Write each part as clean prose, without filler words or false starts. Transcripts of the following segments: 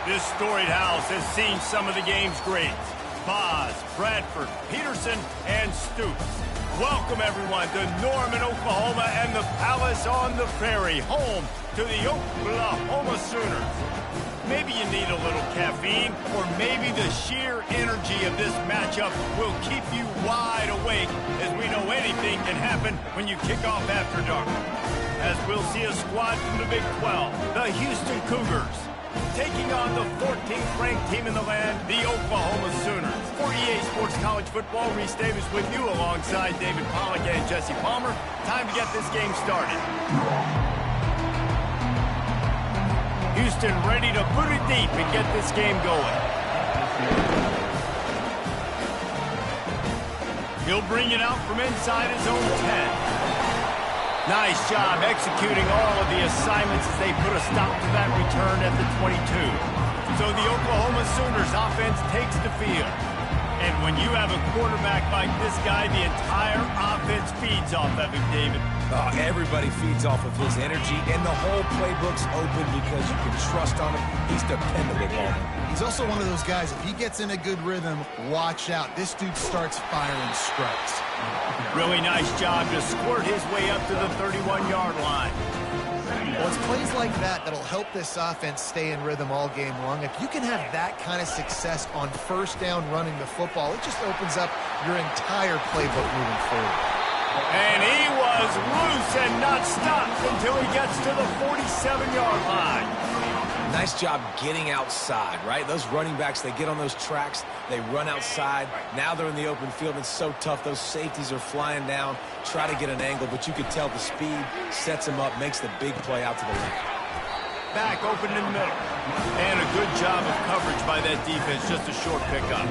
This storied house has seen some of the game's greats. Boz, Bradford, Peterson, and Stoops. Welcome, everyone, to Norman, Oklahoma, and the Palace on the Prairie, home to the Oklahoma Sooners. Maybe you need a little caffeine, or maybe the sheer energy of this matchup will keep you wide awake, as we know anything can happen when you kick off after dark. As we'll see a squad from the Big 12, the Houston Cougars, taking on the 14th ranked team in the land, the Oklahoma Sooners. For EA Sports College Football, Reese Davis with you alongside David Pollack and Jesse Palmer. Time to get this game started. Houston ready to put it deep and get this game going. He'll bring it out from inside his own 10. Nice job executing all of the assignments as they put a stop to that return at the 22. So the Oklahoma Sooners offense takes the field. And when you have a quarterback like this guy, the entire offense feeds off of him, David. Oh, everybody feeds off of his energy, and the whole playbook's open because you can trust on him. He's dependable on him. He's also one of those guys, if he gets in a good rhythm, watch out. This dude starts firing strikes. Really nice job to squirt his way up to the 31-yard line. Well, it's plays like that that'll help this offense stay in rhythm all game long. If you can have that kind of success on first down running the football, it just opens up your entire playbook moving forward. And he was loose and not stopped until he gets to the 47-yard line. Nice job getting outside, right? Those running backs, they get on those tracks, they run outside. Now they're in the open field. It's so tough. Those safeties are flying down, try to get an angle, but you can tell the speed sets him up, makes the big play out to the left. Back open in the middle. And a good job of coverage by that defense, just a short pickup.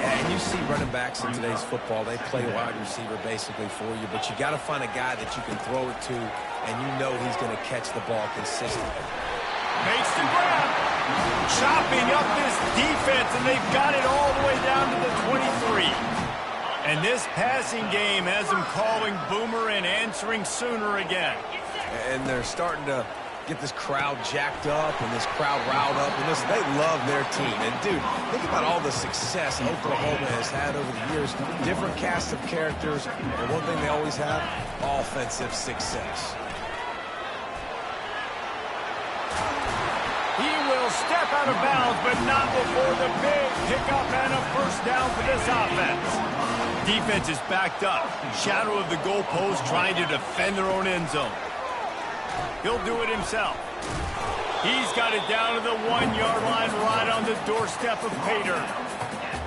Yeah, and you see running backs in today's football, they play wide receiver basically for you, but you got to find a guy that you can throw it to, and you know he's going to catch the ball consistently. Makes the grab. Chopping up this defense, and they've got it all the way down to the 23. And this passing game has them calling Boomer and answering Sooner again. And they're starting to get this crowd jacked up and this crowd riled up. And listen, they love their team. And, dude, think about all the success Oklahoma has had over the years. Different casts of characters. And one thing they always have, offensive success. He will step out of bounds, but not before the big pickup and a first down for this offense. Defense is backed up. Shadow of the goalpost trying to defend their own end zone. He'll do it himself. He's got it down to the 1-yard line right on the doorstep of Pater.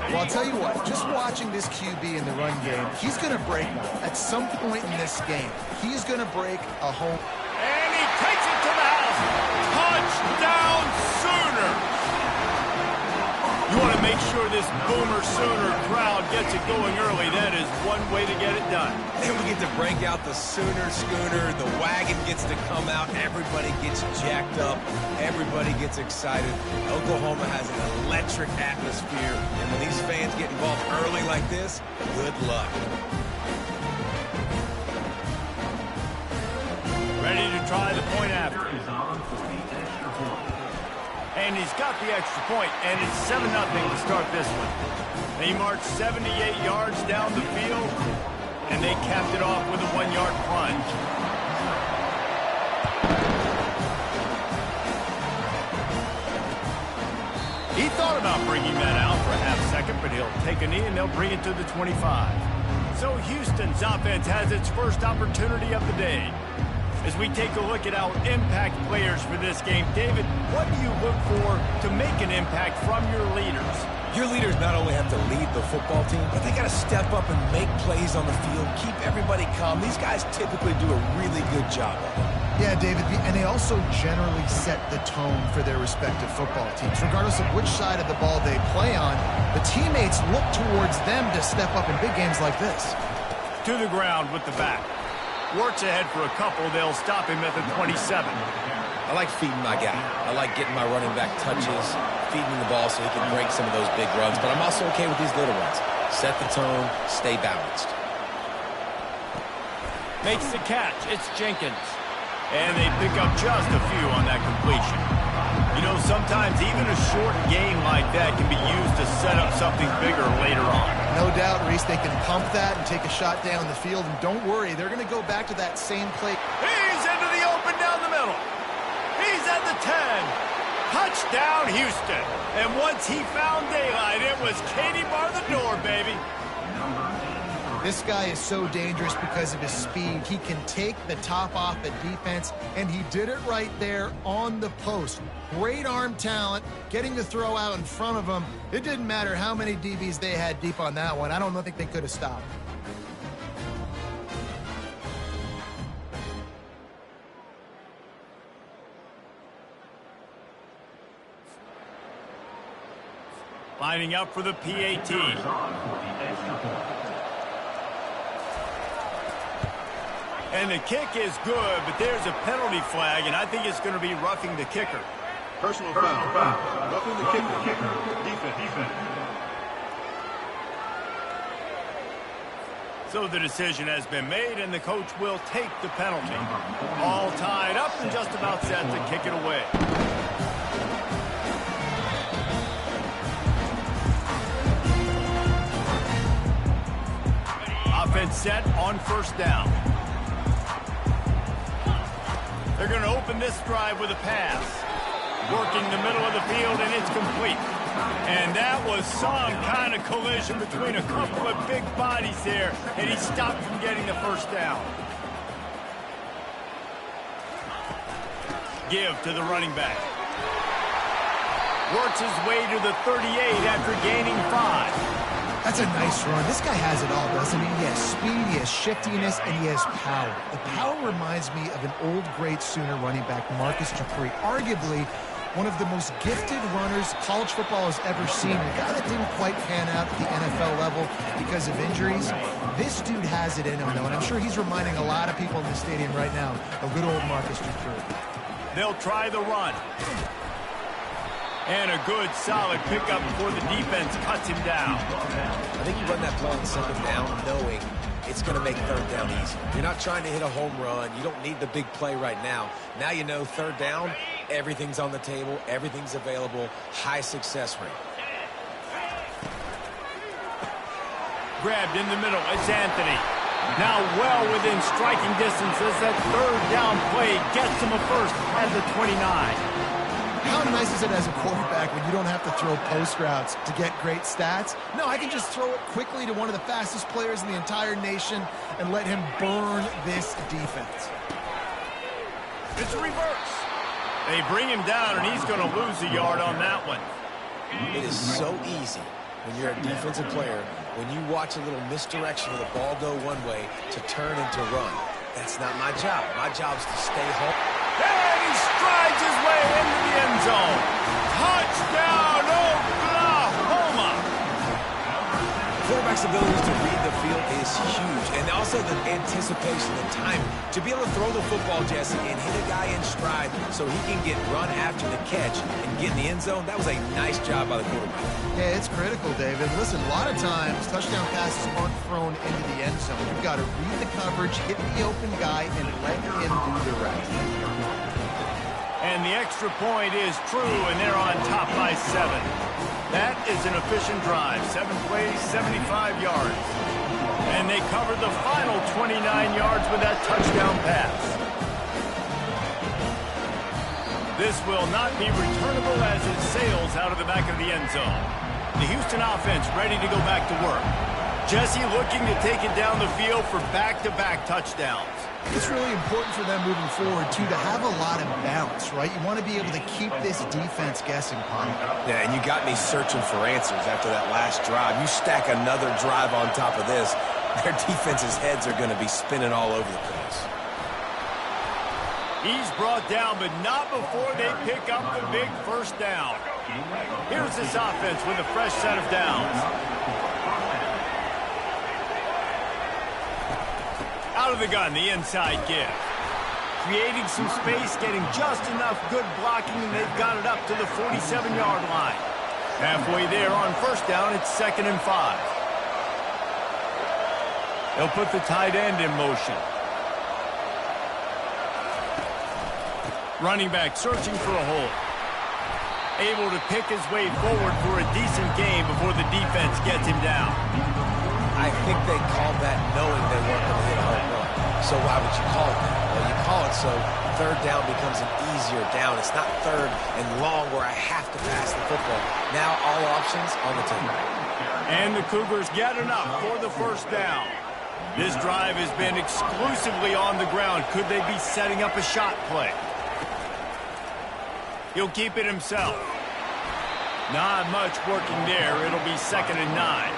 Well, I'll tell you what, just watching this QB in the run game, he's going to break one. At some point in this game, he's going to break a home. And he takes it to the house. Touchdown Sooners! You want to make sure this Boomer Sooner crowd gets it going early. That is one way to get it done. And we get to break out the Sooner Schooner. The wagon gets to come out. Everybody gets jacked up. Everybody gets excited. Oklahoma has an electric atmosphere. And when these fans get involved early like this, good luck. Ready to try the point after. And he's got the extra point, and it's 7-0 to start this one. They marched 78 yards down the field, and they capped it off with a 1-yard plunge. He thought about bringing that out for a half second, but he'll take a knee, and they'll bring it to the 25. So Houston's offense has its first opportunity of the day. As we take a look at our impact players for this game, David, what do you look for to make an impact from your leaders? Your leaders not only have to lead the football team, but they got to step up and make plays on the field, keep everybody calm. These guys typically do a really good job of it. Yeah, David, and they also generally set the tone for their respective football teams. Regardless of which side of the ball they play on, the teammates look towards them to step up in big games like this. To the ground with the back. Works ahead for a couple. They'll stop him at the 27. I like feeding my guy. I like getting my running back touches, feeding the ball so he can break some of those big runs. But I'm also okay with these little runs. Set the tone, stay balanced. Makes the catch. It's Jenkins. And they pick up just a few on that completion. You know, sometimes even a short game like that can be used to set up something bigger later on. No doubt, Reese, they can pump that and take a shot down the field. And don't worry, they're going to go back to that same play. He's into the open down the middle. He's at the 10. Touchdown, Houston. And once he found daylight, it was Katie bar the door, baby. This guy is so dangerous because of his speed. He can take the top off a defense, and he did it right there on the post. Great arm talent, getting the throw out in front of him. It didn't matter how many DBs they had deep on that one. I don't think they could have stopped. Lining up for the PAT. And the kick is good, but there's a penalty flag, and I think it's going to be roughing the kicker. Personal foul. Roughing the kicker. Defense. So the decision has been made, and the coach will take the penalty. All tied up and just about set to kick it away. Offense set on first down. They're going to open this drive with a pass. Working the middle of the field, and it's complete. And that was some kind of collision between a couple of big bodies there, and he stopped from getting the first down. Give to the running back. Works his way to the 38 after gaining 5. That's a nice run. This guy has it all, doesn't he? He has speed, he has shiftiness, and he has power. The power reminds me of an old great Sooner running back, Marcus Dupree, arguably one of the most gifted runners college football has ever seen. A guy that didn't quite pan out at the NFL level because of injuries. This dude has it in him, though, and I'm sure he's reminding a lot of people in the stadium right now of good old Marcus Dupree. They'll try the run. And a good, solid pickup before the defense cuts him down. I think you run that play on second down knowing it's going to make third down easy. You're not trying to hit a home run. You don't need the big play right now. Now you know third down, everything's on the table, everything's available, high success rate. Grabbed in the middle, it's Anthony. Now well within striking distance as that third down play gets him a first at the 29. How nice is it as a quarterback when you don't have to throw post routes to get great stats? No, I can just throw it quickly to one of the fastest players in the entire nation and let him burn this defense. It's a reverse. They bring him down, and he's going to lose a yard on that one. It is so easy when you're a defensive player, when you watch a little misdirection of the ball go one way to turn and to run. That's not my job. My job is to stay home. And he strides his way into the end zone. Touchdown, Oklahoma! Quarterback's ability to read the field is huge, and also the anticipation and timing. To be able to throw the football, Jesse, and hit a guy in stride so he can get run after the catch and get in the end zone, that was a nice job by the quarterback. Yeah, it's critical, David. Listen, a lot of times touchdown passes aren't thrown into the end zone. You've got to read the coverage, hit the open guy, and let him do the rest. And the extra point is true, and they're on top by 7. That is an efficient drive. 7 plays, 75 yards. And they covered the final 29 yards with that touchdown pass. This will not be returnable as it sails out of the back of the end zone. The Houston offense ready to go back to work. Jesse looking to take it down the field for back-to-back touchdowns. It's really important for them moving forward, too, to have a lot of bounce, right? You want to be able to keep this defense guessing, Connie. Yeah, and you got me searching for answers after that last drive. You stack another drive on top of this, their defense's heads are going to be spinning all over the place. He's brought down, but not before they pick up the big first down. Here's this offense with a fresh set of downs. Out of the gun, the inside give. Creating some space, getting just enough good blocking, and they've got it up to the 47-yard line. Halfway there on first down, it's 2nd and 5. They'll put the tight end in motion. Running back searching for a hole. able to pick his way forward for a decent game before the defense gets him down. I think they called that knowing they weren't going to hit a home run. So why would you call it that? Well, you call it so third down becomes an easier down. It's not third and long where I have to pass the football. Now all options on the table. And the Cougars get enough for the first down. This drive has been exclusively on the ground. Could they be setting up a shot play? He'll keep it himself. Not much working there. It'll be 2nd and 9.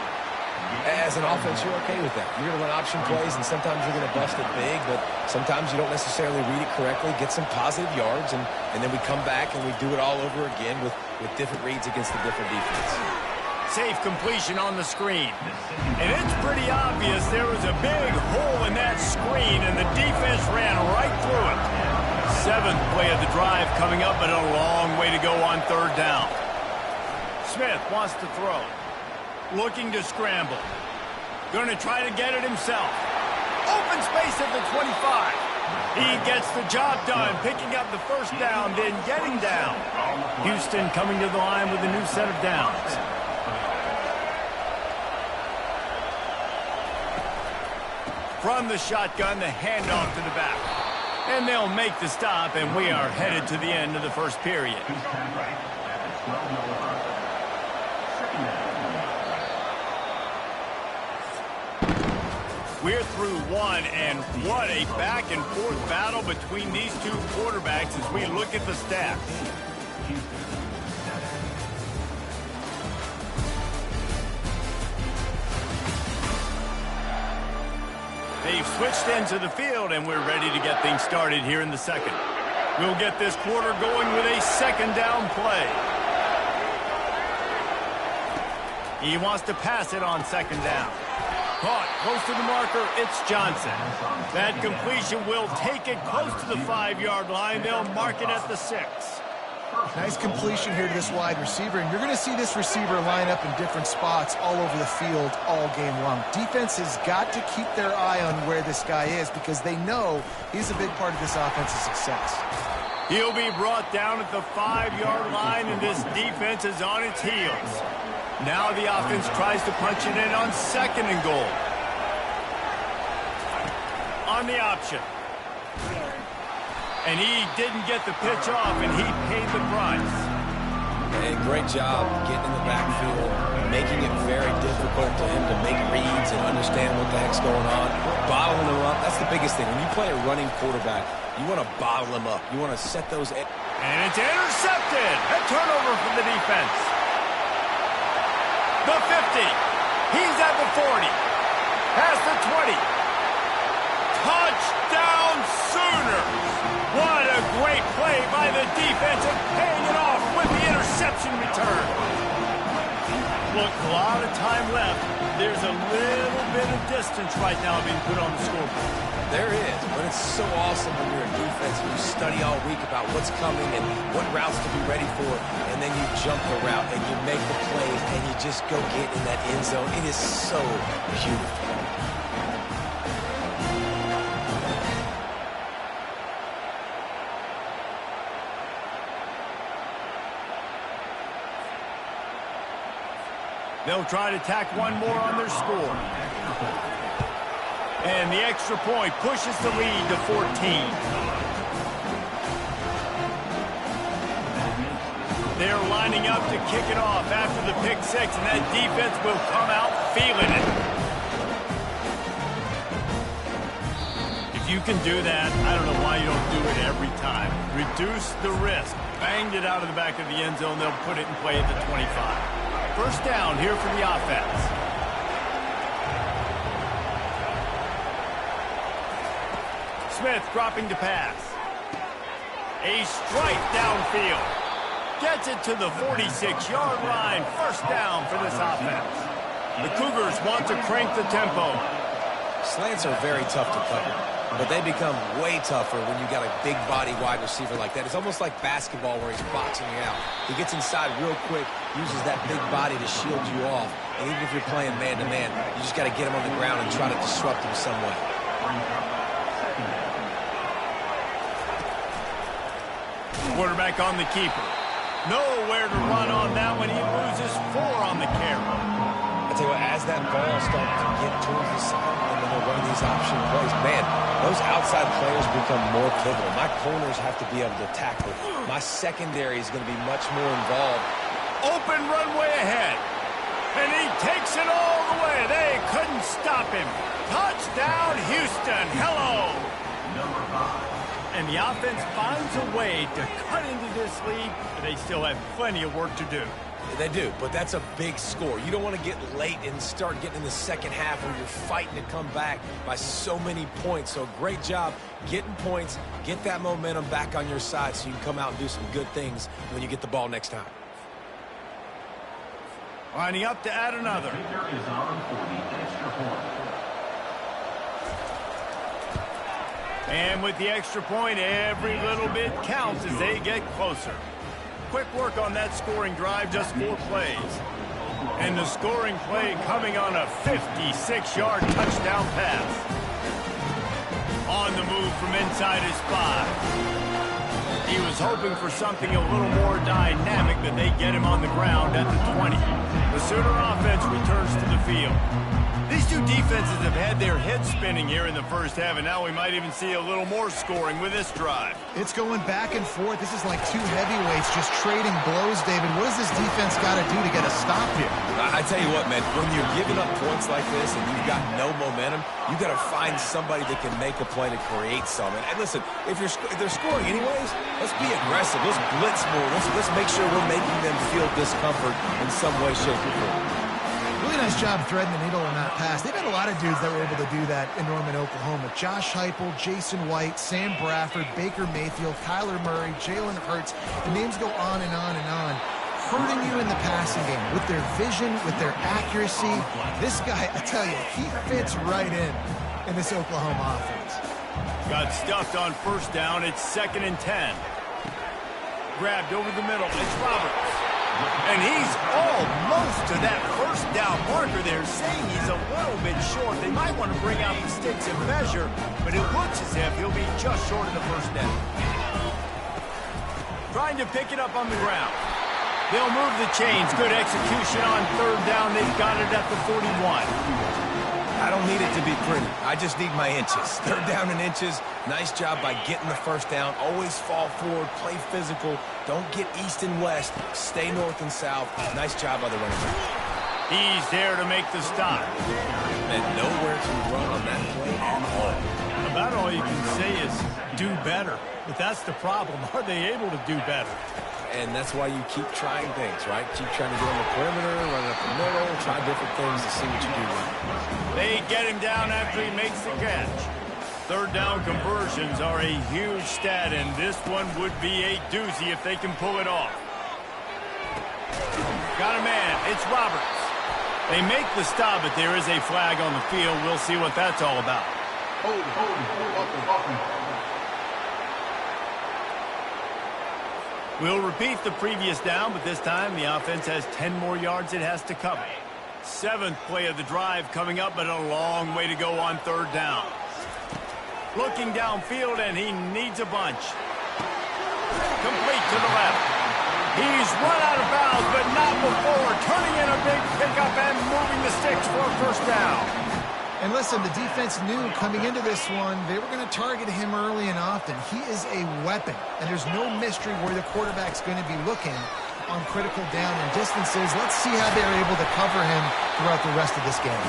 As an offense, you're okay with that. You're going to run option plays, and sometimes you're going to bust it big, but sometimes you don't necessarily read it correctly, get some positive yards, and then we come back and we do it all over again with different reads against the different defense. Safe completion on the screen. And it's pretty obvious there was a big hole in that screen, and the defense ran right through it. 7th play of the drive coming up, but a long way to go on 3rd down. Smith wants to throw. Looking to scramble. Going to try to get it himself. Open space at the 25. He gets the job done, picking up the first down, then getting down. Houston coming to the line with a new set of downs. From the shotgun, the handoff to the back. And they'll make the stop, and we are headed to the end of the first period. We're through one, and what a back-and-forth battle between these two quarterbacks as we look at the stats. They've switched into the field, and we're ready to get things started here in the second. We'll get this quarter going with a 2nd down play. He wants to pass it on 2nd down. Caught close to the marker, it's Johnson. That completion will take it close to the 5-yard line. They'll mark it at the 6. Nice completion here to this wide receiver, and you're going to see this receiver line up in different spots all over the field all game long. Defense has got to keep their eye on where this guy is because they know he's a big part of this offense's success. He'll be brought down at the 5-yard line, and this defense is on its heels. Now the offense tries to punch it in on 2nd and goal. On the option. And he didn't get the pitch off, and he paid the price. Hey, great job getting in the backfield, making it very difficult for him to make reads and understand what the heck's going on. Bottling him up, that's the biggest thing. When you play a running quarterback, you want to bottle him up. You want to set those... And it's intercepted. A turnover for the defense. The 50. He's at the 40. Past the 20. Touchdown Sooners. What a great play by the defense and paying it off with the interception return. Look, a lot of time left. There's a little bit of distance right now being put on the scoreboard. There is, but it's so awesome when you're a defense and you study all week about what's coming and what routes to be ready for, and then you jump the route and you make the plays and you just go get in that end zone. It is so beautiful. They'll try to tack one more on their score. And the extra point pushes the lead to 14. They're lining up to kick it off after the pick 6, and that defense will come out feeling it. If you can do that, I don't know why you don't do it every time. Reduce the risk. Banged it out of the back of the end zone. They'll put it in play at the 25. First down here for the offense. Smith dropping to pass. A strike downfield. Gets it to the 46-yard line. First down for this offense. The Cougars want to crank the tempo. Slants are very tough to cover, but they become way tougher when you got a big body wide receiver like that. It's almost like basketball where he's boxing you out. He gets inside real quick, uses that big body to shield you off. And even if you're playing man-to-man, you just got to get him on the ground and try to disrupt him some way. Quarterback on the keeper. Nowhere to run on that one. He loses 4 on the carry. I tell you what, as that ball starts to get towards the sideline, when they're running these option plays, man, those outside players become more pivotal. My corners have to be able to tackle. My secondary is going to be much more involved. Open runway ahead. And he takes it all the way. They couldn't stop him. Touchdown, Houston. Hello. Number 5. And the offense finds a way to cut into this lead, but they still have plenty of work to do. They do, but that's a big score. You don't want to get late and start getting in the second half where you're fighting to come back by so many points. So great job getting points, get that momentum back on your side so you can come out and do some good things when you get the ball next time. Lining up to add another. Kicker is on for the extra point. And with the extra point, every little bit counts as they get closer. Quick work on that scoring drive, just 4 plays. And the scoring play coming on a 56-yard touchdown pass. On the move from inside his 5. He was hoping for something a little more dynamic, but they get him on the ground at the 20. The Sooner offense returns to the field. These two defenses have had their heads spinning here in the first half, and now we might even see a little more scoring with this drive. It's going back and forth. This is like 2 heavyweights just trading blows, David. What does this defense got to do to get a stop here? I tell you what, man, when you're giving up points like this and you've got no momentum, you got to find somebody that can make a play to create some. And listen, if they're scoring anyways, let's be aggressive. Let's blitz more. Let's make sure we're making them feel discomfort in some way, shape, or form. Really nice job threading the needle on that pass. They've had a lot of dudes that were able to do that in Norman, Oklahoma. Josh Heupel, Jason White, Sam Bradford, Baker Mayfield, Kyler Murray, Jalen Hurts. The names go on and on and on. Hurting you in the passing game with their vision, with their accuracy. This guy, I tell you, he fits right in this Oklahoma offense. Got stuffed on first down. It's 2nd and 10. Grabbed over the middle. It's Roberts. And he's almost to that first down marker there, saying he's a little bit short. They might want to bring out the sticks and measure, but it looks as if he'll be just short of the first down. Trying to pick it up on the ground. They'll move the chains. Good execution on 3rd down. They've got it at the 41. I don't need it to be pretty. I just need my inches. 3rd down and inches. Nice job by getting the first down. Always fall forward, play physical. Don't get east and west. Stay north and south. Nice job by the running back. He's there to make the stop. And nowhere to run on that play at all. About all you can say is do better. But that's the problem. Are they able to do better? And that's why you keep trying things, right? Keep trying to get on the perimeter, run up the middle, try different things to see what you do right. They get him down after he makes the catch. 3rd down conversions are a huge stat, and this one would be a doozy if they can pull it off. Got a man. It's Roberts. They make the stop, but there is a flag on the field. We'll see what that's all about. Hold, offense. We'll repeat the previous down, but this time the offense has 10 more yards it has to cover. 7th play of the drive coming up, but a long way to go on 3rd down. Looking downfield, and he needs a bunch. Complete to the left. He's run out of bounds, but not before. Turning in a big pickup and moving the sticks for a first down. And listen, the defense knew coming into this one, they were going to target him early and often. He is a weapon, and there's no mystery where the quarterback's going to be looking on critical down and distances. Let's see how they're able to cover him throughout the rest of this game.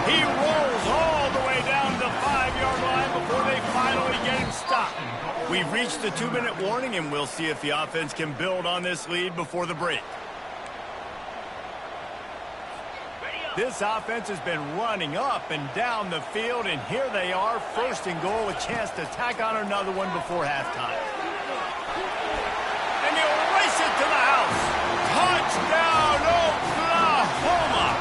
He rolls all the way down to the 5-yard line before they finally get him stopped. We've reached the 2-minute warning, and we'll see if the offense can build on this lead before the break. This offense has been running up and down the field, and here they are, 1st and goal, a chance to tack on another one before halftime. And he'll race it to the house. Touchdown, Oklahoma!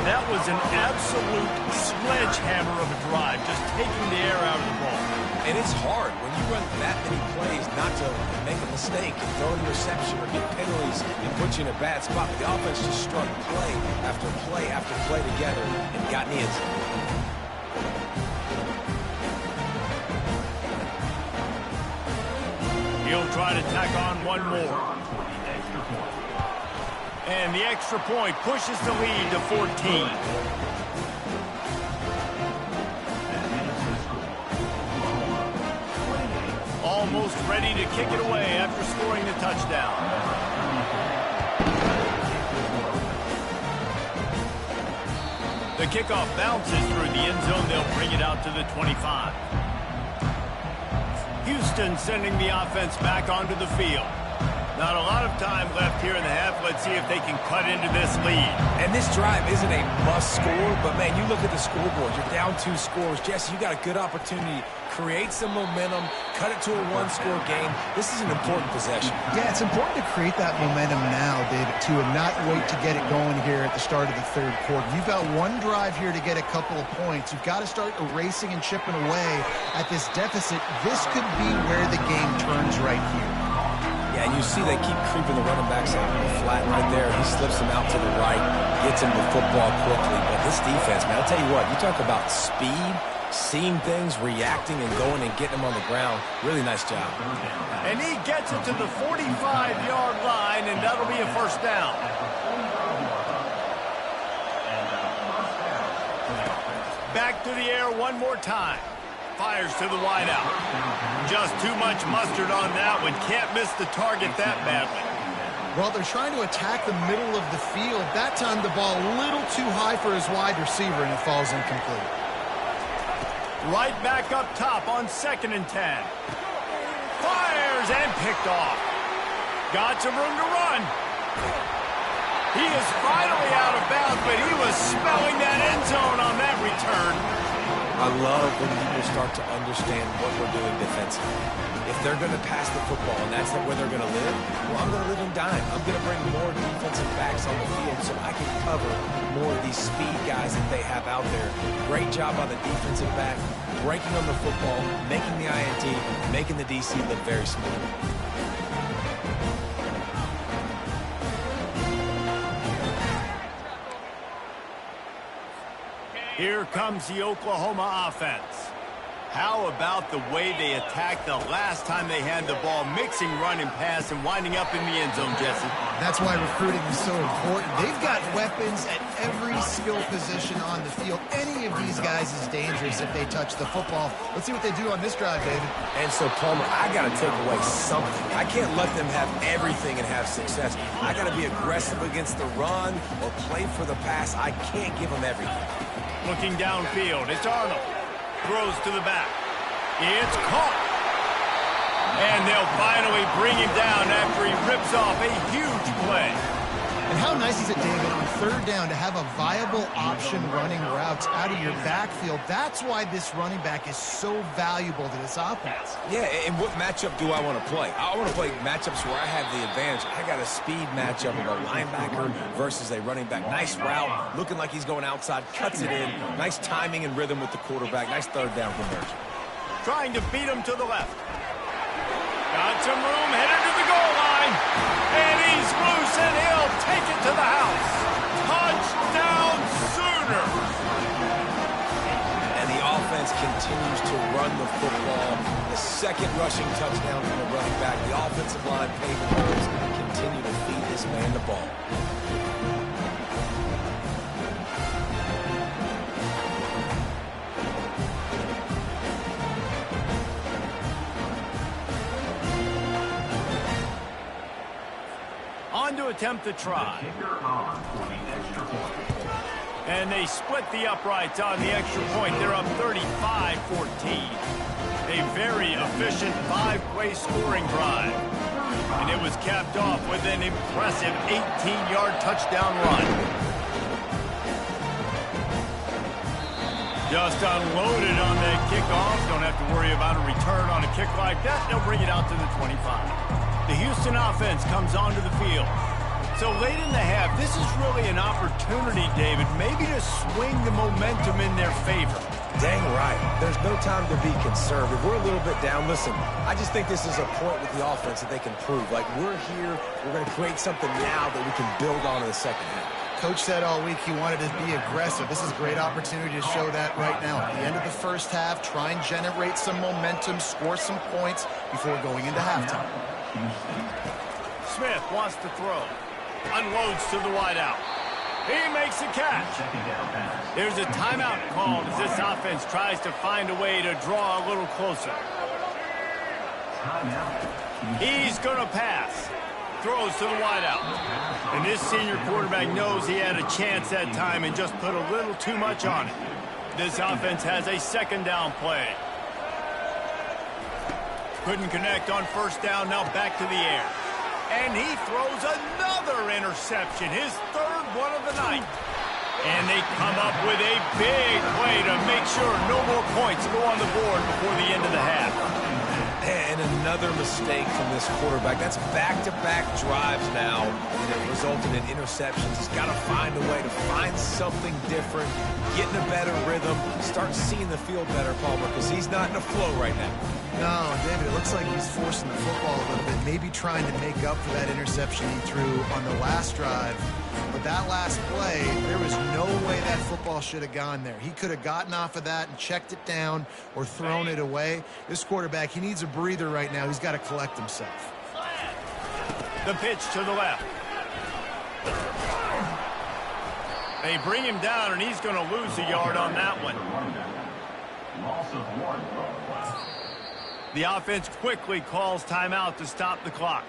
That was an absolute sledgehammer of a drive, just taking the air out of the ball. And it's hard when you run that many plays not to make a mistake and throw an interception or get penalties and put you in a bad spot. But the offense just strung play after play after play together and got in the end zone. He'll try to tack on one more. And the extra point pushes the lead to 14. Almost ready to kick it away after scoring the touchdown. The kickoff bounces through the end zone. They'll bring it out to the 25. Houston sending the offense back onto the field. Not a lot of time left here in the half. Let's see if they can cut into this lead. And this drive isn't a must score, but, man, you look at the scoreboard. You're down 2 scores. Jesse, you got a good opportunity. Create some momentum. Cut it to a 1-score game. This is an important possession. Yeah, it's important to create that momentum now, David, too, and not wait to get it going here at the start of the third quarter. You've got one drive here to get a couple of points. You've got to start erasing and chipping away at this deficit. This could be where the game turns right here. Yeah, and you see they keep creeping the running backs out in the flat right there. He slips them out to the right, gets him the football quickly. But this defense, man, I'll tell you what, you talk about speed, seeing things, reacting, and going and getting them on the ground. Really nice job. And he gets it to the 45-yard line, and that'll be a first down. Back to the air one more time. Fires to the wideout. Just too much mustard on that one. Can't miss the target that badly. Well, they're trying to attack the middle of the field. That time the ball a little too high for his wide receiver, and it falls incomplete. Right back up top on 2nd and 10. Fires and picked off. Got some room to run. He is finally out of bounds, but he was smelling that end zone on that return. I love when people start to understand what we're doing defensively. If they're going to pass the football and that's where they're going to live, well, I'm going to live and dime. I'm going to bring more defensive backs on the field so I can cover more of these speed guys that they have out there. Great job by the defensive back, breaking on the football, making the INT, making the DC look very smooth. Here comes the Oklahoma offense. How about the way they attacked the last time they had the ball, mixing run and pass and winding up in the end zone, Jesse? That's why recruiting is so important. They've got weapons at every skill position on the field. Any of these guys is dangerous if they touch the football. Let's see what they do on this drive, David. And so, Palmer, I got to take away something. I can't let them have everything and have success. I got to be aggressive against the run or play for the pass. I can't give them everything. Looking downfield, it's Arnold. Throws to the back. It's caught. And they'll finally bring him down after he rips off a huge play. And how nice is it, David, on 3rd down to have a viable option running routes out of your backfield? That's why this running back is so valuable to this offense. Yeah, and what matchup do I want to play? I want to play matchups where I have the advantage. I got a speed matchup of a linebacker versus a running back. Nice route, looking like he's going outside, cuts it in. Nice timing and rhythm with the quarterback. Nice 3rd down conversion. Trying to beat him to the left. Got some room, headed to the goal line. And he's loose, and he'll take it to the house. Touchdown Sooners! And the offense continues to run the football. The 2nd rushing touchdown from the running back. The offensive line paving holes. Continue to feed this man the ball. On to attempt the try. And they split the uprights on the extra point. They're up 35-14. A very efficient 5-play scoring drive. And it was capped off with an impressive 18-yard touchdown run. Just unloaded on that kickoff. Don't have to worry about a return on a kick like that. They'll bring it out to the 25. The Houston offense comes onto the field. So late in the half, this is really an opportunity, David, maybe to swing the momentum in their favor. Dang right. There's no time to be conservative. We're a little bit down. Listen, I just think this is a point with the offense that they can prove. Like, we're here. We're going to create something now that we can build on in the second half. Coach said all week he wanted to be aggressive. This is a great opportunity to show that right now. At the end of the first half, try and generate some momentum, score some points before going into halftime. Smith wants to throw. Unloads to the wideout. He makes the catch. There's a timeout called as this offense tries to find a way to draw a little closer. He's going to pass. Throws to the wideout. And this senior quarterback knows he had a chance that time and just put a little too much on it. This offense has a second down play. Couldn't connect on first down, now back to the air. And he throws another interception, his third one of the night. And they come up with a big play to make sure no more points go on the board before the end of the half. And another mistake from this quarterback. That's back-to-back drives now that resulted in interceptions. He's got to find a way to find something different, get in a better rhythm, start seeing the field better, Palmer, because he's not in a flow right now. No, David, it looks like he's forcing the football a little bit, maybe trying to make up for that interception he threw on the last drive. But that last play, there was no way that football should have gone there. He could have gotten off of that and checked it down or thrown it away. This quarterback, he needs a breather right now. He's got to collect himself. The pitch to the left. They bring him down, and he's going to lose a yard on that one. The offense quickly calls timeout to stop the clock.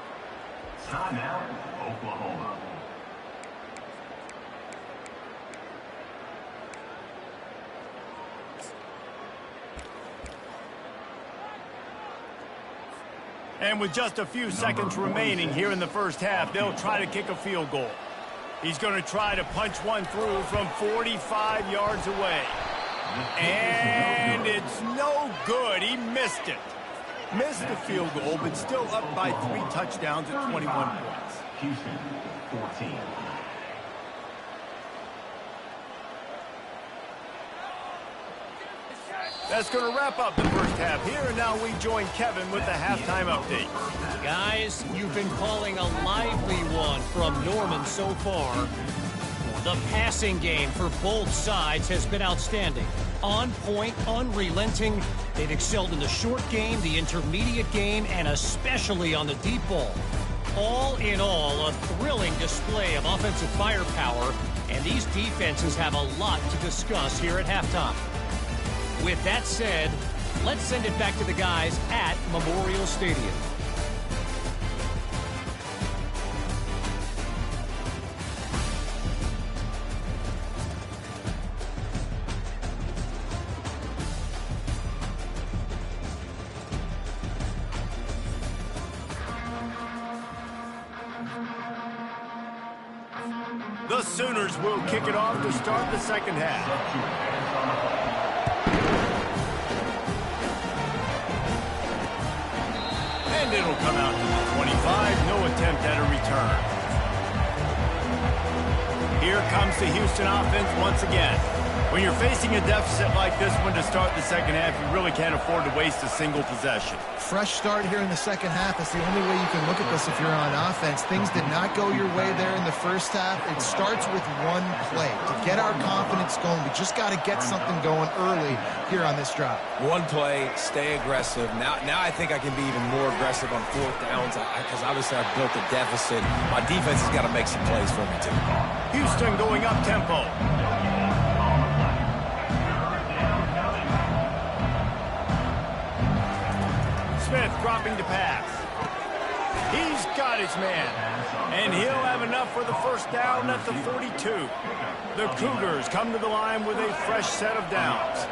Timeout, Oklahoma. And with just a few seconds remaining here in the first half, they'll try to kick a field goal. He's going to try to punch one through from 45 yards away. And it's no good. He missed it. Missed the field goal, but still up by 3 touchdowns at 21 points. Houston, 14. That's going to wrap up the first half here, and now we join Kevin with the halftime update. Guys, you've been calling a lively one from Norman so far. The passing game for both sides has been outstanding. On point, unrelenting. They've excelled in the short game, the intermediate game, and especially on the deep ball. All in all, a thrilling display of offensive firepower, and these defenses have a lot to discuss here at halftime. With that said, let's send it back to the guys at Memorial Stadium. The Sooners will kick it off to start the second half. And it'll come out to the 25. No attempt at a return. Here comes the Houston offense once again. When you're facing a deficit like this one to start the second half, you really can't afford to waste a single possession. Fresh start here in the second half. That's the only way you can look at this if you're on offense. Things did not go your way there in the first half. It starts with one play. To get our confidence going, we just got to get something going early here on this drive. One play, stay aggressive. Now I think I can be even more aggressive on fourth downs because obviously I've built a deficit. My defense has got to make some plays for me too. Houston going up tempo. Smith dropping to pass. He's got his man. And he'll have enough for the first down at the 42. The Cougars come to the line with a fresh set of downs.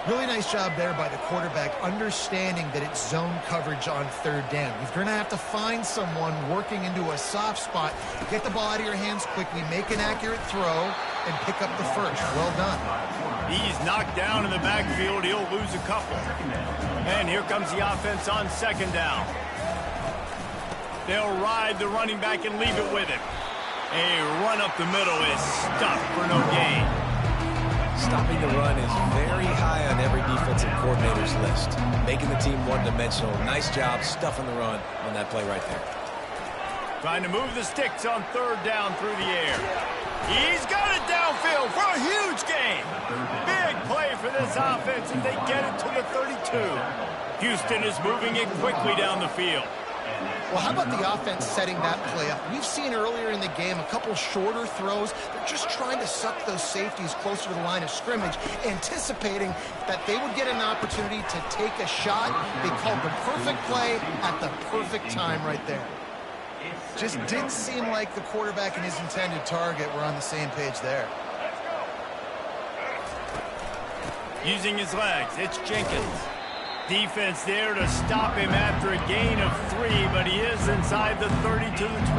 Really nice job there by the quarterback, understanding that it's zone coverage on third down. You're going to have to find someone working into a soft spot, get the ball out of your hands quickly, make an accurate throw, and pick up the first. Well done. He's knocked down in the backfield. He'll lose a couple. And here comes the offense on second down. They'll ride the running back and leave it with him. A run up the middle is stuffed for no gain. Stopping the run is very high on every defensive coordinator's list. Making the team one-dimensional. Nice job stuffing the run on that play right there. Trying to move the sticks on third down through the air. He's got it downfield for a huge gain. Big play for this offense as they get it to the 32. Houston is moving it quickly down the field. Well, how about the offense setting that play up? We've seen earlier in the game a couple shorter throws. They're just trying to suck those safeties closer to the line of scrimmage, anticipating that they would get an opportunity to take a shot. They called the perfect play at the perfect time right there. Just didn't seem like the quarterback and his intended target were on the same page there. Using his legs, it's Jenkins. Defense there to stop him after a gain of 3, but he is inside the 30 to the 29.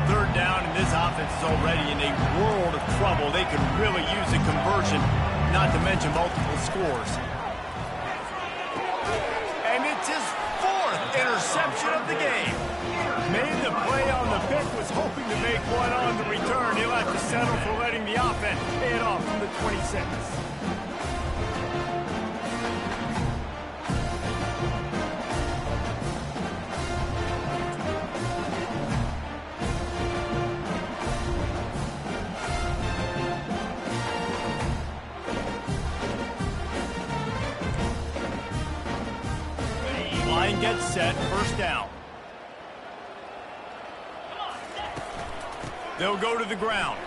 Third down, and this offense is already in a world of trouble. They could really use a conversion, not to mention multiple scores. And it's his 4th interception of the game. Made the play on the pick, was hoping to make one on the return. He'll have to settle for letting the offense pay it off from the 26. Line gets set, first down. They'll go to the ground.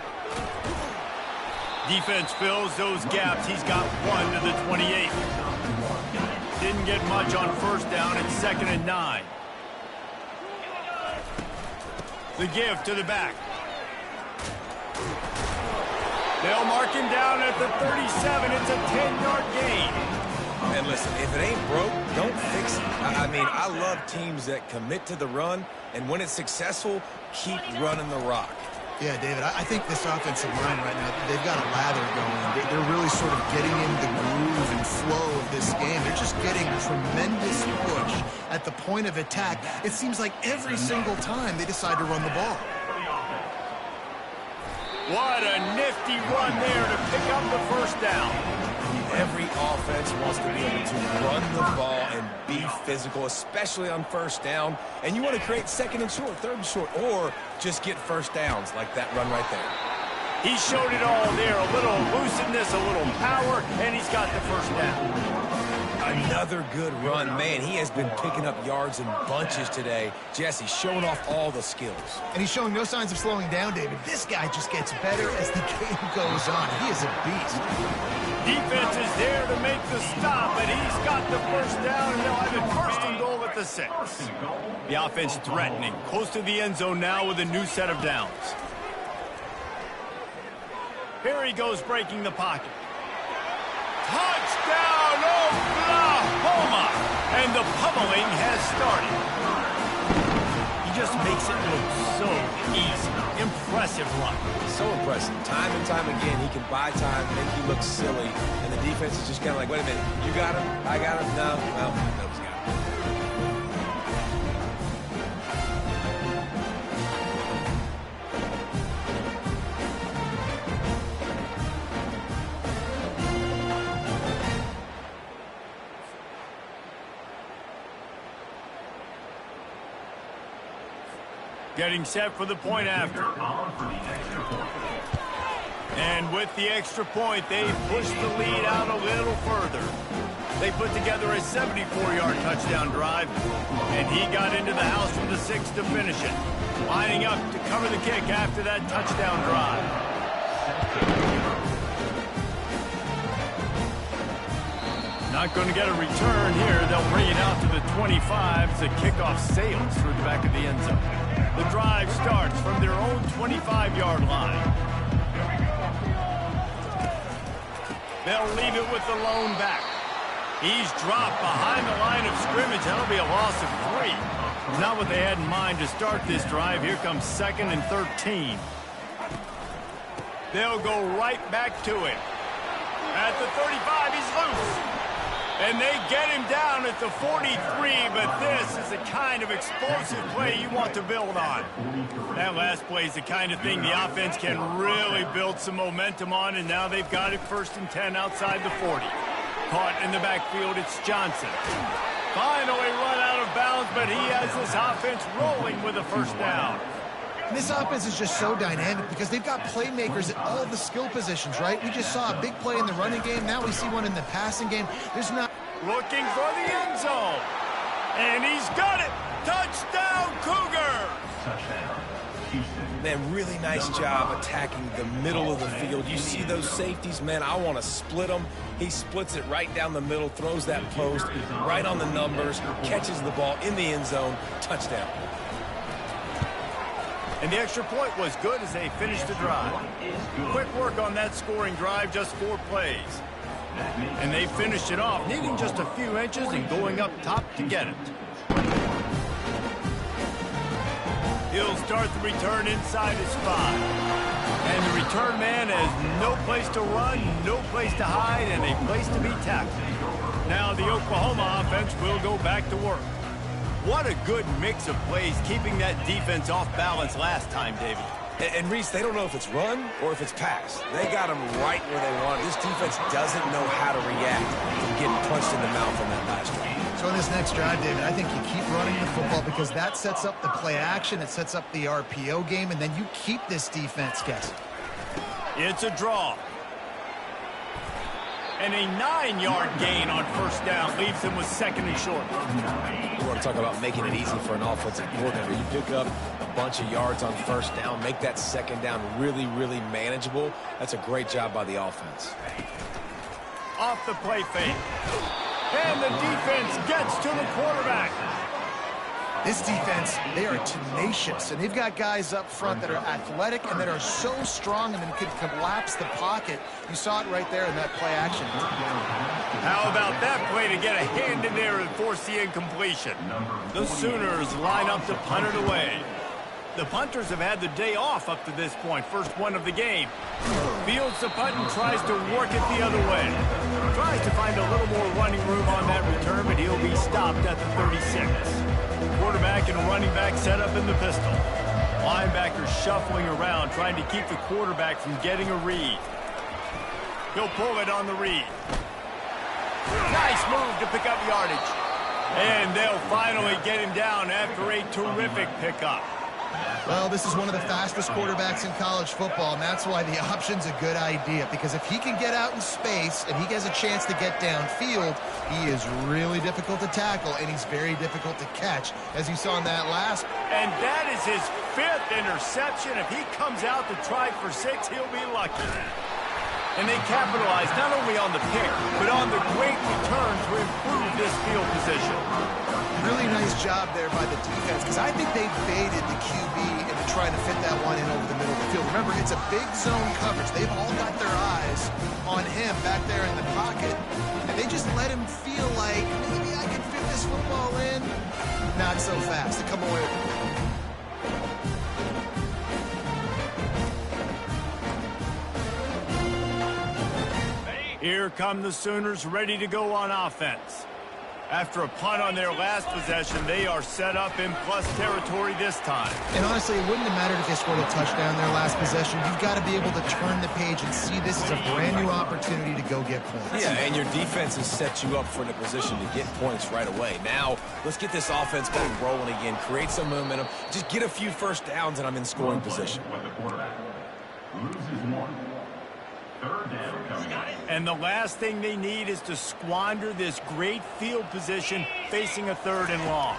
Defense fills those gaps. He's got 1 to the 28. Didn't get much on first down. It's 2nd and 9. The give to the back. They'll mark him down at the 37. It's a 10-yard gain. And listen, if it ain't broke, don't fix it. I mean, I love teams that commit to the run, and when it's successful, keep running the rock. Yeah, David, I think this offensive line right now, they've got a lather going. They're really sort of getting in the groove and flow of this game. They're just getting tremendous push at the point of attack. It seems like every single time they decide to run the ball. What a nifty run there to pick up the first down. Every offense wants to be able to run the ball and be physical, especially on first down. And you want to create 2nd and short, 3rd and short, or just get first downs like that run right there. He showed it all there. A little elusiveness, a little power, and he's got the first down. Another good run. Man, he has been picking up yards in bunches today. Jesse showing off all the skills. And he's showing no signs of slowing down, David. This guy just gets better as the game goes on. He is a beast. Defense is there to make the stop, and he's got the first down, and they'll have it 1st and goal at the 6. The offense threatening, close to the end zone now with a new set of downs. Here he goes breaking the pocket. Touchdown, Oklahoma! And the pummeling has started. He just makes it look so easy. Impressive run. So impressive. Time and time again, he can buy time, make you look silly, and the defense is just kind of like, wait a minute, you got him? I got him? No, well, nobody's got him. Getting set for the point after. And with the extra point, they push the lead out a little further. They put together a 74-yard touchdown drive, and he got into the house from the 6 to finish it. Lining up to cover the kick after that touchdown drive. Not going to get a return here. They'll bring it out to the 25 as the kickoff sails through the back of the end zone. The drive starts from their own 25-yard line. They'll leave it with the lone back. He's dropped behind the line of scrimmage. That'll be a loss of 3. Not what they had in mind to start this drive. Here comes 2nd and 13. They'll go right back to him. At the 35, he's loose. And they get him down at the 43, but this is the kind of explosive play you want to build on. That last play is the kind of thing the offense can really build some momentum on, and now they've got it 1st and 10 outside the 40. Caught in the backfield, it's Johnson. Finally run out of bounds, but he has this offense rolling with a first down. And this offense is just so dynamic because they've got playmakers at all the skill positions, right? We just saw a big play in the running game. Now we see one in the passing game. There's not... Looking for the end zone. And he's got it. Touchdown, Cougar. Touchdown, Houston. Man, really nice job attacking the middle of the field. You see those safeties, man, I want to split them. He splits it right down the middle, throws that post right on the numbers, catches the ball in the end zone, touchdown. And the extra point was good as they finished the drive. Quick work on that scoring drive, just 4 plays. And they finished it off, needing just a few inches and going up top to get it. He'll start the return inside his 5. And the return man has no place to run, no place to hide, and a place to be tackled. Now the Oklahoma offense will go back to work. What a good mix of plays, keeping that defense off balance last time, David. And Reese, they don't know if it's run or if it's pass. They got them right where they want it. This defense doesn't know how to react to getting punched in the mouth on that last one. So in this next drive, David, I think you keep running the football because that sets up the play action, it sets up the RPO game, and then you keep this defense guessing. It's a draw. And a 9-yard gain on first down leaves him with 2nd and short. You want to talk about making it easy for an offensive coordinator. You pick up a bunch of yards on first down, make that 2nd down really, really manageable. That's a great job by the offense. Off the play fake. And the defense gets to the quarterback. This defense, they are tenacious, and they've got guys up front that are athletic and that are so strong and can collapse the pocket. You saw it right there in that play action. How about that play to get a hand in there and force the incompletion? The Sooners line up to punt it away. The punters have had the day off up to this point, first one of the game. Fields the punt and tries to work it the other way. Tries to find a little more running room on that return, but he'll be stopped at the 36. Quarterback and running back set up in the pistol. Linebacker shuffling around, trying to keep the quarterback from getting a read. He'll pull it on the read. Nice move to pick up yardage. And they'll finally get him down after a terrific pickup. Well, this is one of the fastest quarterbacks in college football, and that's why the option's a good idea, because if he can get out in space and he has a chance to get downfield, he is really difficult to tackle, and he's very difficult to catch, as you saw in that last. And that is his 5th interception. If he comes out to try for 6, he'll be lucky. And they capitalize not only on the pick, but on the great return to improve this field position. Really nice job there by the defense, because I think they baited the QB into trying to fit that one in over the middle of the field. Remember, it's a big zone coverage. They've all got their eyes on him back there in the pocket, and they just let him feel like, maybe I can fit this football in. Not so fast to come away with it. Here come the Sooners ready to go on offense. After a punt on their last possession, they are set up in plus territory this time. And honestly, it wouldn't have mattered if they scored a touchdown their last possession. You've got to be able to turn the page and see this as a brand new opportunity to go get points. Yeah, and your defense has set you up for the position to get points right away. Now, let's get this offense back rolling again, create some momentum, just get a few first downs, and I'm in scoring position. When the quarterback loses 1. 3rd down coming up. And the last thing they need is to squander this great field position facing a 3rd and long.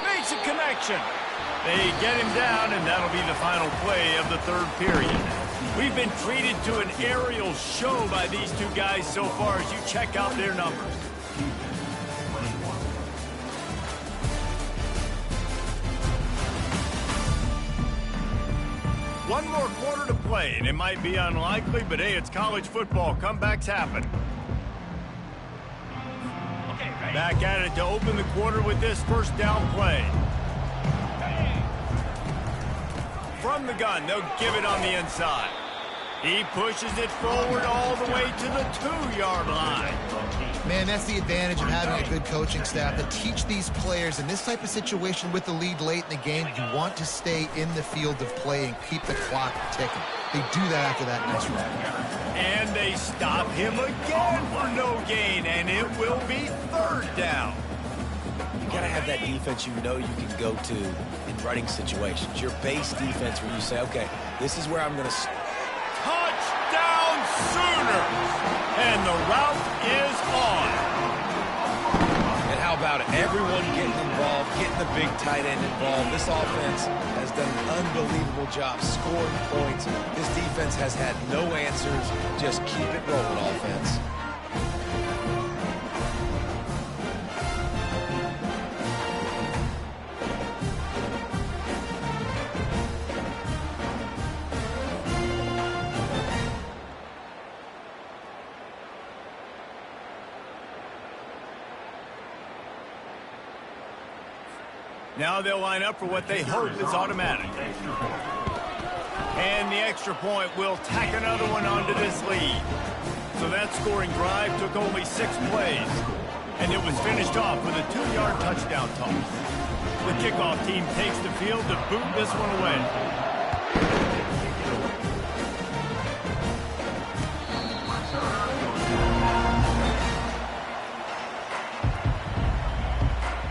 Makes a connection. They get him down, and that'll be the final play of the 3rd period. We've been treated to an aerial show by these two guys so far as you check out their numbers. One more quarter to play, and it might be unlikely, but hey, it's college football. Comebacks happen. Back at it to open the quarter with this first down play. From the gun, they'll give it on the inside. He pushes it forward all the way to the 2-yard line. Man, that's the advantage of having a good coaching staff that teach these players in this type of situation with the lead late in the game. You want to stay in the field of play and keep the clock ticking. They do that after that nice run. And they stop him again for no gain, and it will be 3rd down. you got to have that defense you know you can go to in running situations. Your base defense where you say, okay, this is where I'm going to... Touchdown Sooners! And the route is on. And how about it? Everyone getting involved, getting the big tight end involved. This offense has done an unbelievable job scoring points. This defense has had no answers. Just keep it rolling, offense. Now they'll line up for what they hope is automatic. And the extra point will tack another one onto this lead. So that scoring drive took only 6 plays. And it was finished off with a 2-yard touchdown toss. The kickoff team takes the field to boot this one away.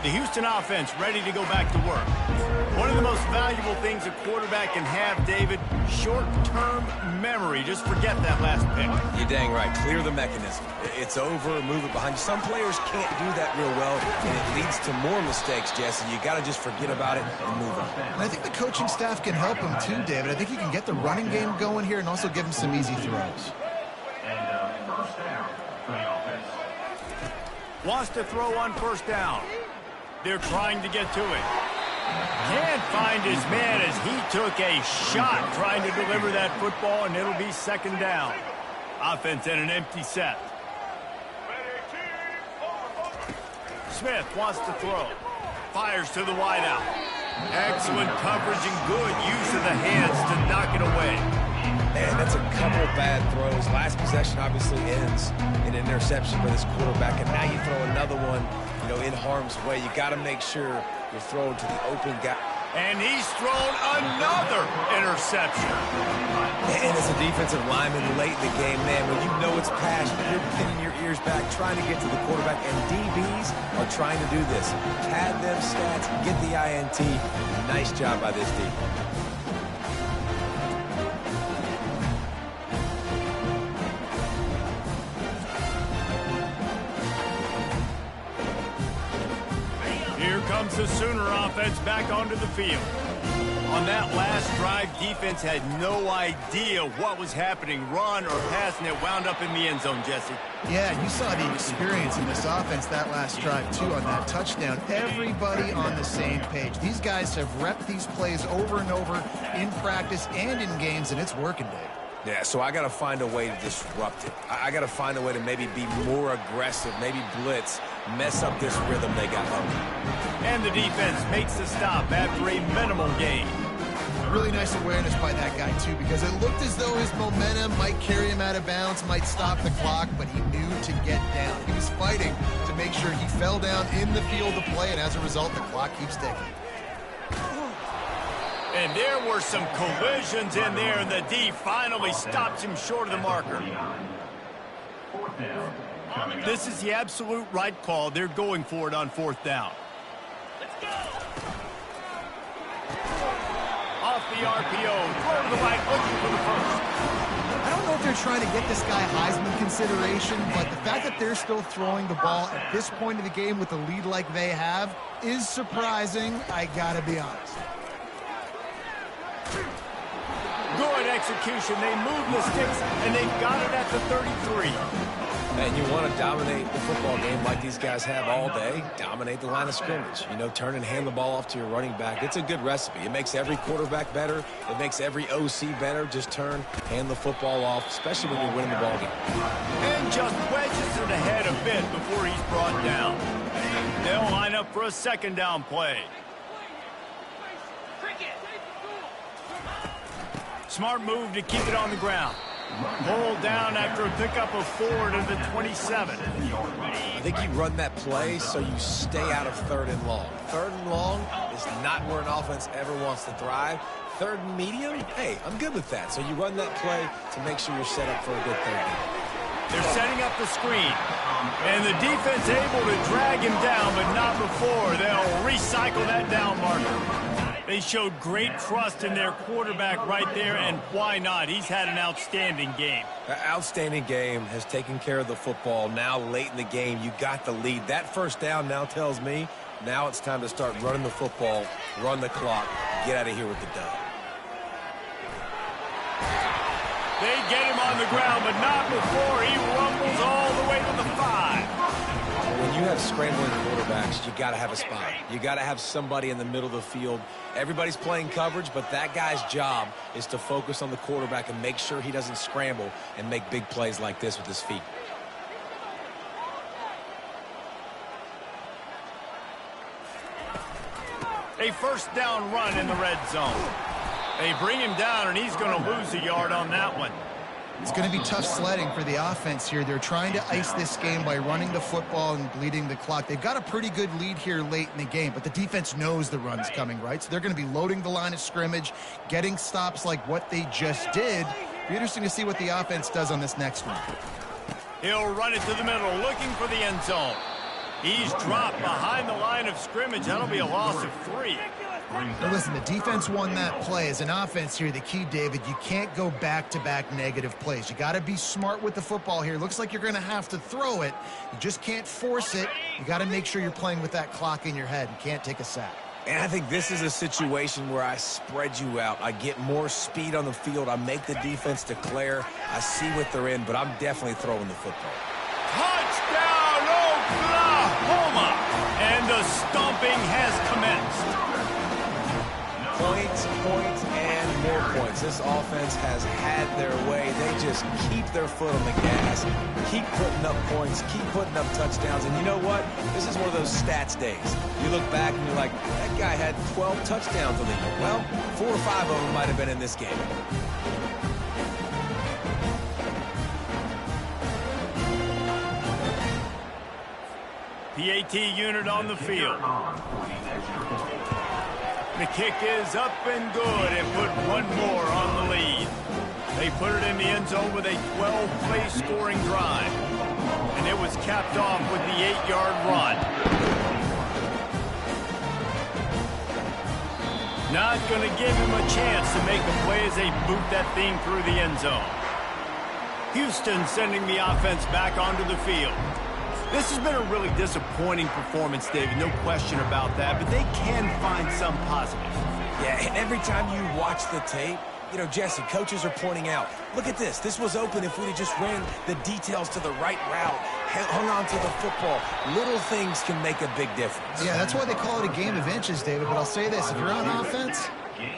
The Houston offense ready to go back to work. One of the most valuable things a quarterback can have, David, short-term memory. Just forget that last pick. You're dang right. Clear the mechanism. It's over, move it behind you. Some players can't do that real well, and it leads to more mistakes, Jesse. You got to just forget about it and move on. And I think the coaching staff can help him too, David. I think he can get the running game going here and also give him some easy throws. And first down for the offense. Wants to throw on first down. They're trying to get to it. Can't find his man as he took a shot trying to deliver that football, and it'll be second down. Offense at an empty set. Smith wants to throw. Fires to the wideout. Excellent coverage and good use of the hands to knock it away. Man, that's a couple bad throws. Last possession obviously ends in an interception by this quarterback, and now you throw another one, you know, in harm's way. You got to make sure you're throwing to the open guy. And he's thrown another interception. And as a defensive lineman late in the game, man, when you know it's passed, you're pinning your ears back, trying to get to the quarterback, and DBs are trying to do this. Pad them stats, get the INT. Nice job by this defense. Here comes the Sooner offense back onto the field. On that last drive, defense had no idea what was happening, run or pass, and it wound up in the end zone, Jesse. Yeah, you saw the experience in this offense that last drive, too, on that touchdown. Everybody on the same page. These guys have repped these plays over and over in practice and in games, and it's working, Dave. Yeah, so I got to find a way to disrupt it. I got to find a way to maybe be more aggressive, maybe blitz, mess up this rhythm they got going. And the defense makes the stop after a minimal gain. Really nice awareness by that guy, too, because it looked as though his momentum might carry him out of bounds, might stop the clock, but he knew to get down. He was fighting to make sure he fell down in the field of play, and as a result, the clock keeps ticking. And there were some collisions in there, and the D finally stops him short of the marker. Fourth down coming up. This is the absolute right call. They're going for it on fourth down. Off the RPO, throw to the right, looking for the first. I don't know if they're trying to get this guy Heisman consideration, but the fact that they're still throwing the ball at this point of the game with a lead like they have is surprising, I gotta be honest. Good execution. They move the sticks, and they've got it at the 33. And you want to dominate the football game like these guys have all day, dominate the line of scrimmage. You know, turn and hand the ball off to your running back. It's a good recipe. It makes every quarterback better. It makes every OC better. Just turn, hand the football off, especially when you're winning the ball game. And just wedges it ahead a bit before he's brought down. They'll line up for a second down play. Smart move to keep it on the ground. Pulled down after a pickup of 4 to the 27. I think you run that play so you stay out of third and long. Third and long is not where an offense ever wants to thrive. Third and medium, hey, I'm good with that. So you run that play to make sure you're set up for a good third down. They're setting up the screen. And the defense able to drag him down, but not before. They'll recycle that down marker. They showed great trust in their quarterback right there, and why not? He's had an outstanding game. An outstanding game, has taken care of the football. Now late in the game, you got the lead. That first down now tells me now it's time to start running the football, run the clock, get out of here with the dub. They get him on the ground, but not before he rumbles all the way to the 5. When you have scrambling quarterbacks, you got to have a spot. You got to have somebody in the middle of the field. Everybody's playing coverage, but that guy's job is to focus on the quarterback and make sure he doesn't scramble and make big plays like this with his feet. A first down run in the red zone. They bring him down, and he's going to lose a yard on that one. It's going to be tough sledding for the offense here. They're trying to ice this game by running the football and bleeding the clock. They've got a pretty good lead here late in the game, but the defense knows the run's coming, right? So they're going to be loading the line of scrimmage, getting stops like what they just did. It'll be interesting to see what the offense does on this next one. He'll run it to the middle, looking for the end zone. He's dropped behind the line of scrimmage. That'll be a loss of 3. Now listen, the defense won that play. As an offense here, the key, David, you can't go back-to-back negative plays. You got to be smart with the football here. Looks like you're going to have to throw it. You just can't force it. You got to make sure you're playing with that clock in your head. You can't take a sack. And I think this is a situation where I spread you out. I get more speed on the field. I make the defense declare. I see what they're in, but I'm definitely throwing the football. Touchdown, Oklahoma! And the stomping has commenced. Points, and more points. This offense has had their way. They just keep their foot on the gas, keep putting up points, keep putting up touchdowns. And you know what? This is one of those stats days. You look back and you're like, that guy had 12 touchdowns on the year. Well, 4 or 5 of them might have been in this game. PAT unit on the field. The kick is up and good and put one more on the lead. They put it in the end zone with a 12-play scoring drive. And it was capped off with the 8-yard run. Not going to give him a chance to make a play as they boot that thing through the end zone. Houston sending the offense back onto the field. This has been a really disappointing performance, David, no question about that, but they can find some positives. Yeah, and every time you watch the tape, you know, Jesse, coaches are pointing out, look at this. This was open if we'd have just ran the details to the right route, hung on to the football. Little things can make a big difference. Yeah, that's why they call it a game of inches, David, but I'll say this. If you're on offense,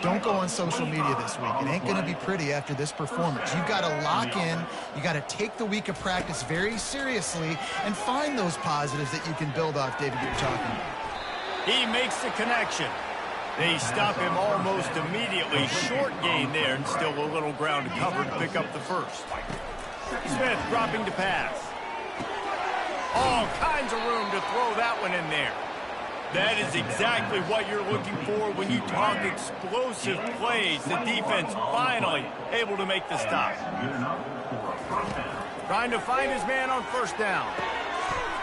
don't go on social media this week. It ain't going to be pretty after this performance. You've got to lock in. You got to take the week of practice very seriously and find those positives that you can build off, David, you're talking about. He makes the connection. They stop him almost immediately. Short gain there, and still a little ground to cover to pick up the first. Smith dropping to pass. All kinds of room to throw that one in there. That is exactly what you're looking for when you talk explosive plays. The defense finally able to make the stop. Trying to find his man on first down.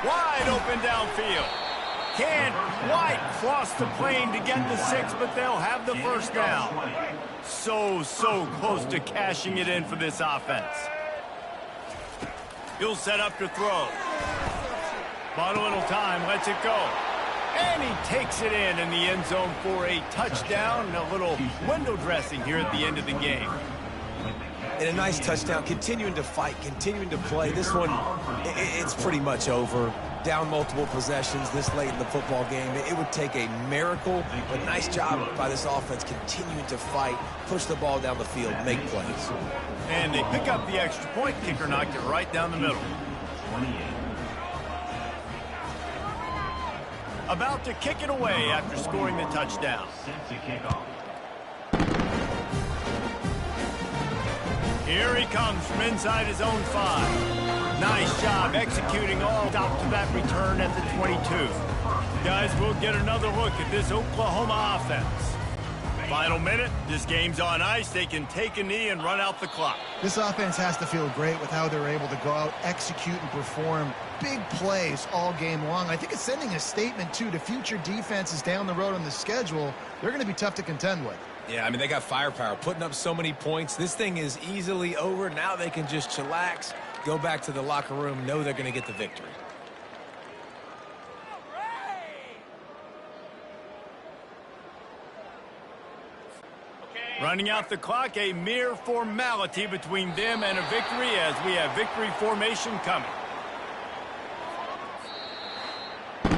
Wide open downfield. Can't quite cross the plane to get the 6, but they'll have the first down. So close to cashing it in for this offense. He'll set up to throw. Bought a little time, lets it go. And he takes it in the end zone for a touchdown and a little window dressing here at the end of the game. And a nice touchdown, continuing to fight, continuing to play. This one, it's pretty much over. Down multiple possessions this late in the football game. It would take a miracle, but nice job by this offense continuing to fight, push the ball down the field, make plays. And they pick up the extra point. Kicker knocked it right down the middle. 28. About to kick it away after scoring the touchdown. Set to kick off. Here he comes from inside his own 5. Nice job executing all stop to that return at the 22. Guys, we'll get another look at this Oklahoma offense. Final minute. This game's on ice. They can take a knee and run out the clock. This offense has to feel great with how they're able to go out, execute, and perform big plays all game long. I think it's sending a statement, too, to future defenses down the road on the schedule. They're going to be tough to contend with. Yeah, I mean, they got firepower, putting up so many points. This thing is easily over. Now they can just chillax, go back to the locker room, know they're going to get the victory. Running out the clock, a mere formality between them and a victory as we have victory formation coming.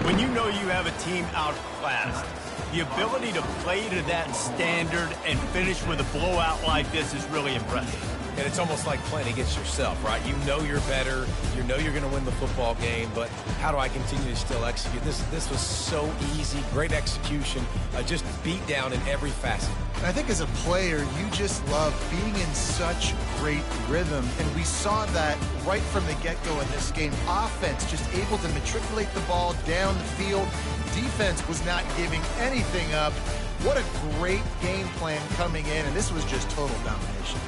When you know you have a team outclassed, the ability to play to that standard and finish with a blowout like this is really impressive. And it's almost like playing against yourself, right? You know you're better. You know you're going to win the football game, but how do I continue to still execute? This was so easy, great execution, just beat down in every facet. I think as a player, you just love being in such great rhythm, and we saw that right from the get-go in this game. Offense just able to matriculate the ball down the field. Defense was not giving anything up. What a great game plan coming in, and this was just total domination.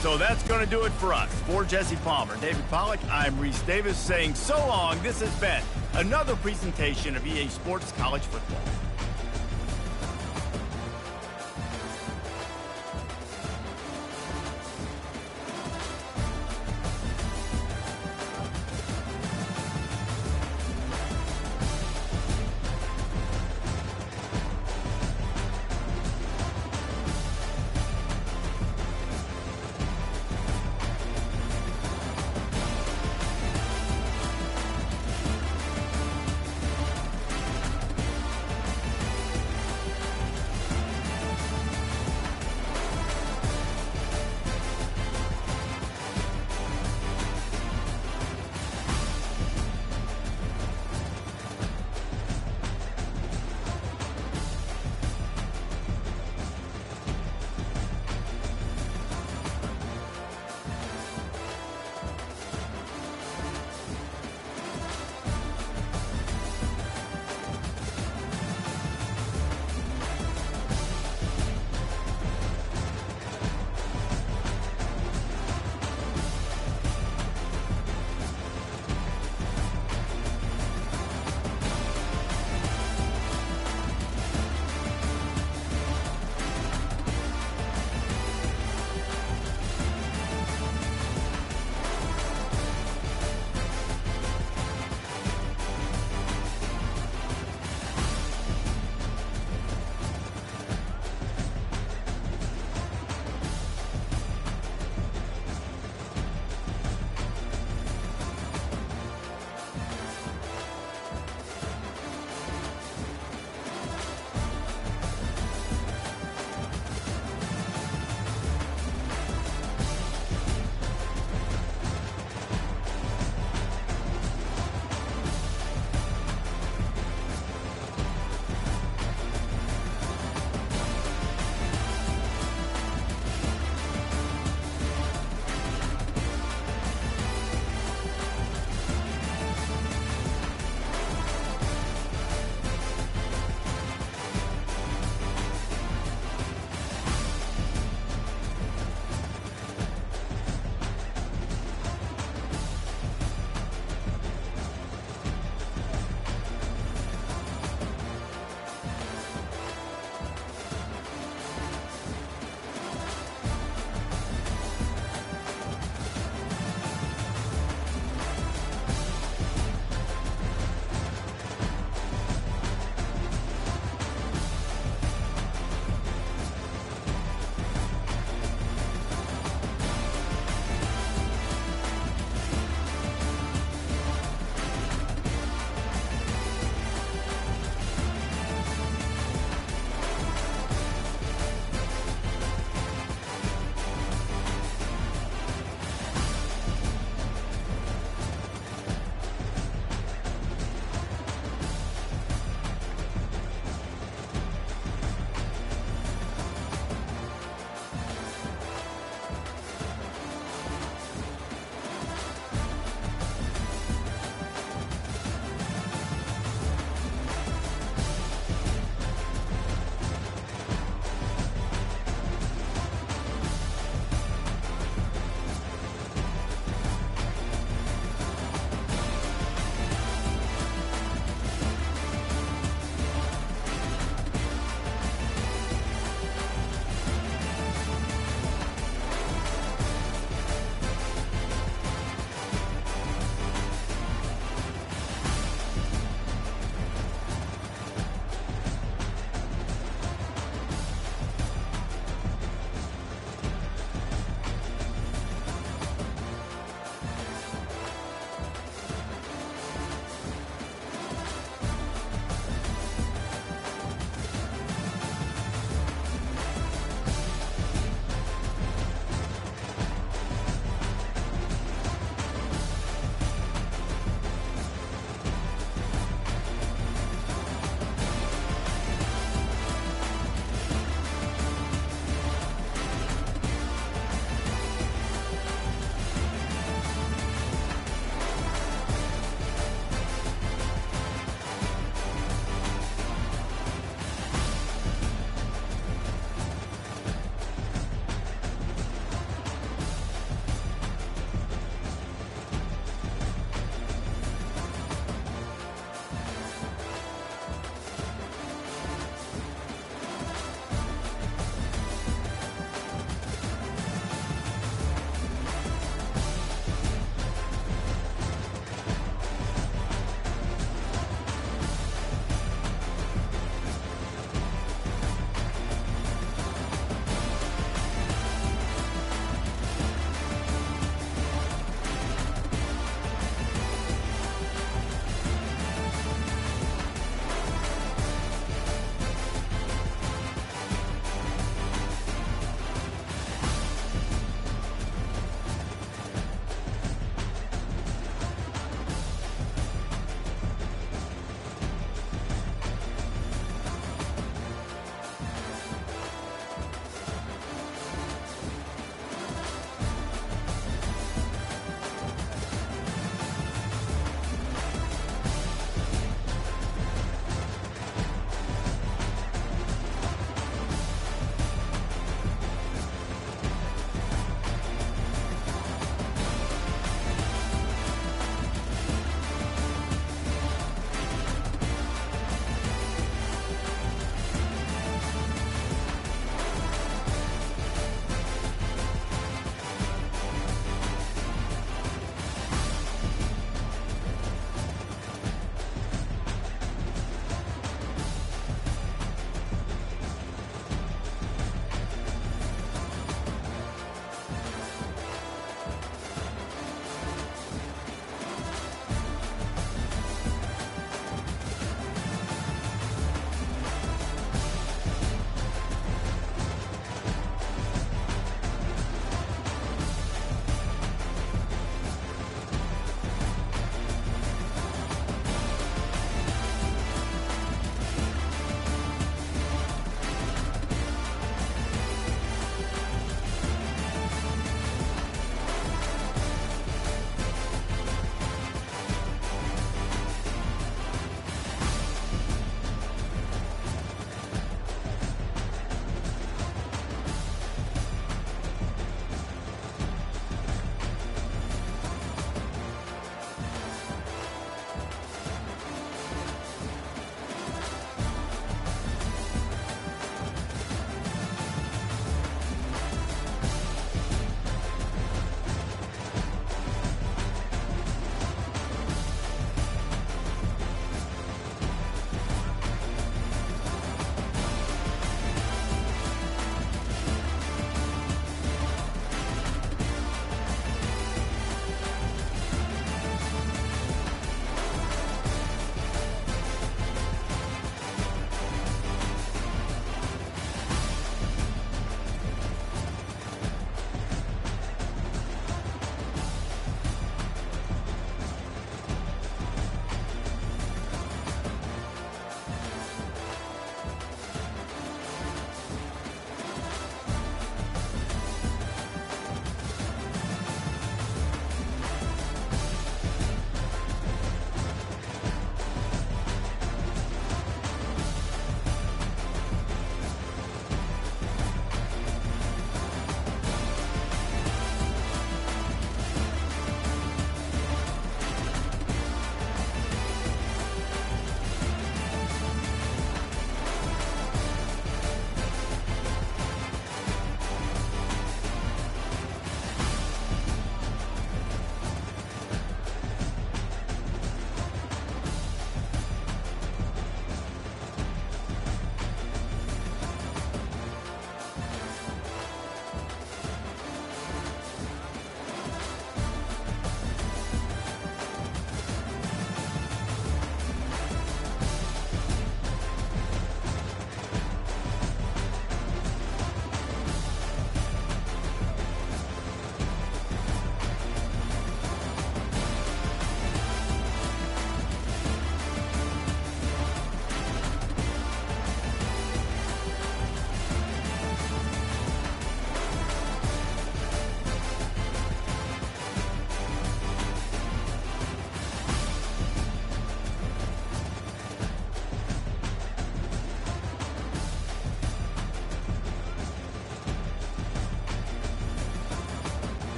So that's going to do it for us. For Jesse Palmer, David Pollack, I'm Reese Davis saying so long. This has been another presentation of EA Sports College Football.